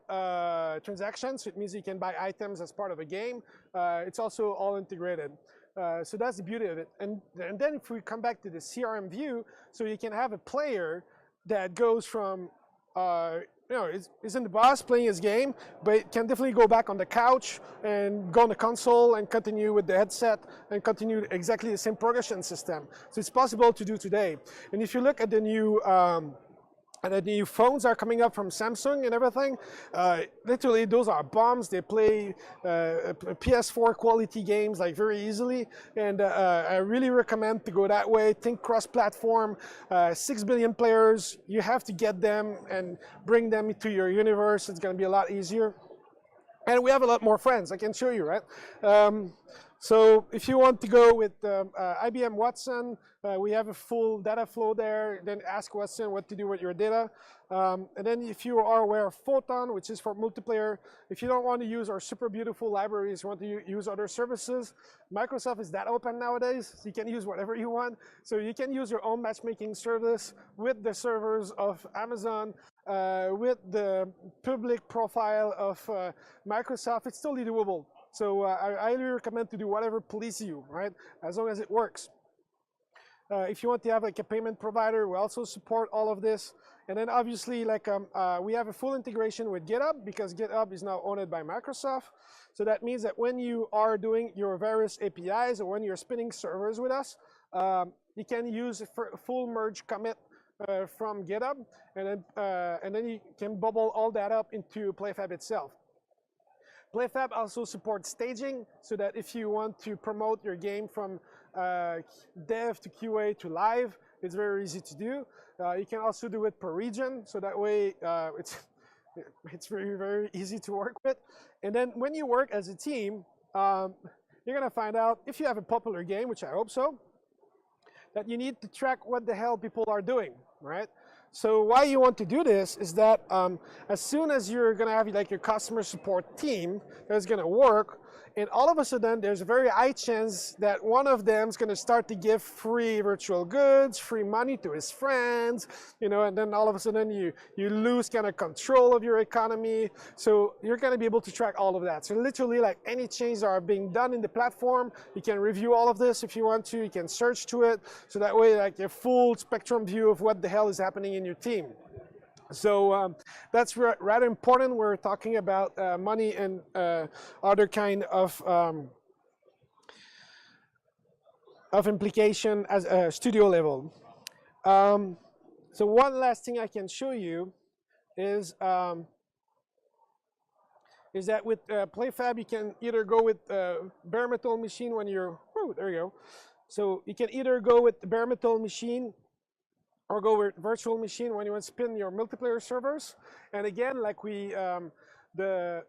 transactions, it means you can buy items as part of a game. It's also all integrated. So that's the beauty of it. And then if we come back to the CRM view, so you can have a player that goes from is in the bus playing his game, but it can definitely go back on the couch and go on the console and continue with the headset and continue exactly the same progression system. So it's possible to do today. And if you look at the new phones are coming up from Samsung and everything, literally those are bombs. They play PS4 quality games like very easily, and I really recommend to go that way. Think cross-platform, 6 billion players. You have to get them and bring them into your universe. It's going to be a lot easier. And we have a lot more friends. I can show you, right? So if you want to go with IBM Watson, we have a full data flow there. Then ask Watson what to do with your data. And then if you are aware of Photon, which is for multiplayer, if you don't want to use our super beautiful libraries, you want to use other services, Microsoft is that open nowadays, so you can use whatever you want. So you can use your own matchmaking service with the servers of Amazon, with the public profile of Microsoft. It's totally doable. So I highly recommend to do whatever pleases you, right? As long as it works. If you want to have like a payment provider, we also support all of this. And then obviously, like we have a full integration with GitHub, because GitHub is now owned by Microsoft. So that means that when you are doing your various APIs or when you're spinning servers with us, you can use a full merge commit from GitHub, and then you can bubble all that up into Playfab itself. Playfab also supports staging, so that if you want to promote your game from dev to QA to live, it's very easy to do. You can also do it per region, so that way it's very, very easy to work with. And then when you work as a team, you're gonna find out, if you have a popular game, which I hope so, that you need to track what the hell people are doing, right? So why you want to do this is that as soon as you're gonna have like your customer support team that's gonna work, and all of a sudden there's a very high chance that one of them is gonna start to give free virtual goods, free money to his friends, you know, and then all of a sudden you lose kind of control of your economy. So you're gonna be able to track all of that. So literally, like, any changes that are being done in the platform, you can review all of this if you want to, you can search to it, so that way like a full spectrum view of what the hell is happening in your team. So that's rather important. We're talking about money and other kind of implication as a studio level. So one last thing I can show you is that with Playfab, you can either go with bare metal machine when you're, oh, there you go. So you can either go with the bare metal machine or go with virtual machine when you want to spin your multiplayer servers. And again, like the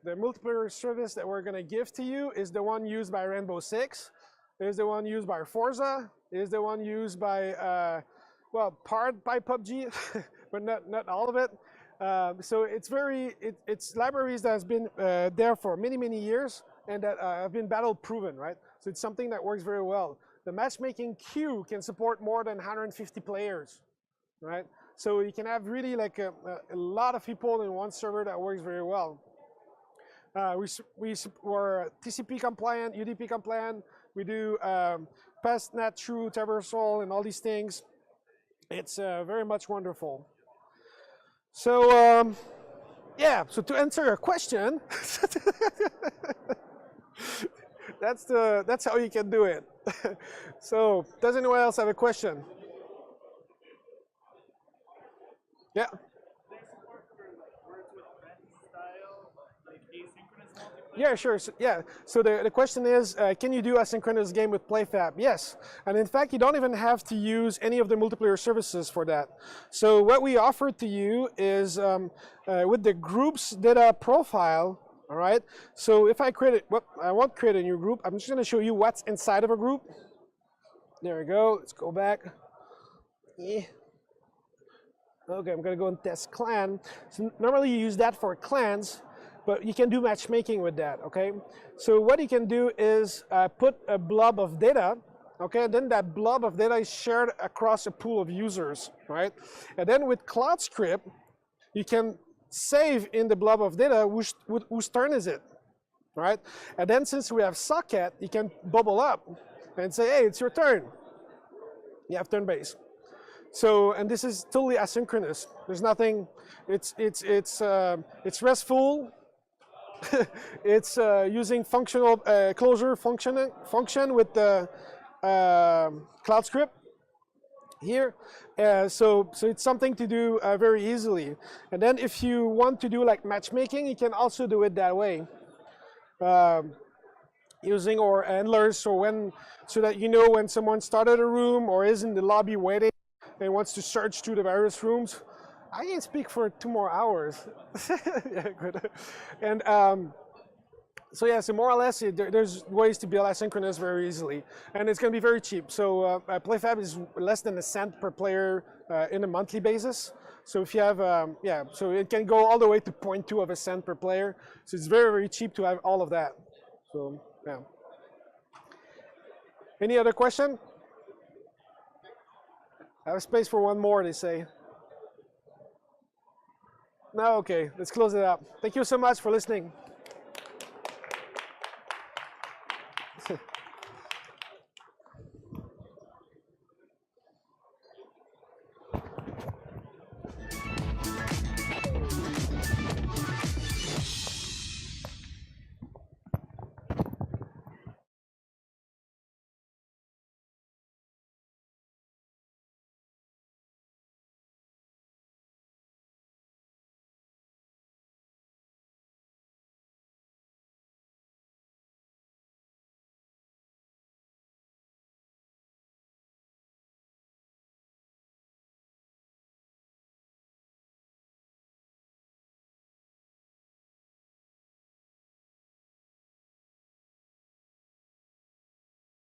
multiplayer service that we're gonna give to you is the one used by Rainbow Six, is the one used by Forza, is the one used by, well, part by PUBG, but not all of it. So it's libraries that has been there for many, many years, and that have been battle proven, right? So it's something that works very well. The matchmaking queue can support more than 150 players. Right? So you can have really like a lot of people in one server that works very well. We're TCP compliant, UDP compliant. We do pass, NAT, true, traversal, and all these things. It's very much wonderful. So yeah, so to answer your question, that's how you can do it. So does anyone else have a question? Yeah. Yeah, sure. So, yeah. So the question is, can you do asynchronous game with Playfab? Yes. And in fact, you don't even have to use any of the multiplayer services for that. So what we offer to you is with the group's data profile. All right. So if I create it, well, I won't create a new group. I'm just going to show you what's inside of a group. There we go. Let's go back. Yeah. Okay, I'm gonna go and test clan. So normally you use that for clans, but you can do matchmaking with that, okay? So what you can do is put a blob of data, okay? And then that blob of data is shared across a pool of users, right? And then with Cloud Script, you can save in the blob of data whose turn is it, right? And then since we have socket, you can bubble up and say, hey, it's your turn. You have turn base. So, and this is totally asynchronous. There's nothing. It's RESTful. It's using functional closure function with the Cloud Script here. So it's something to do very easily. And then if you want to do like matchmaking, you can also do it that way. Using our handlers, so that you know when someone started a room or is in the lobby waiting and wants to search through the various rooms. I can speak for 2 more hours. Yeah, good. And so yeah, so more or less, there's ways to build asynchronous very easily, and it's going to be very cheap. So Playfab is less than $0.01 per player in a monthly basis. So if you have, yeah, so it can go all the way to 0.2 of a cent per player. So it's very, very cheap to have all of that. So yeah. Any other question? I have space for one more, they say. No, okay, let's close it up. Thank you so much for listening.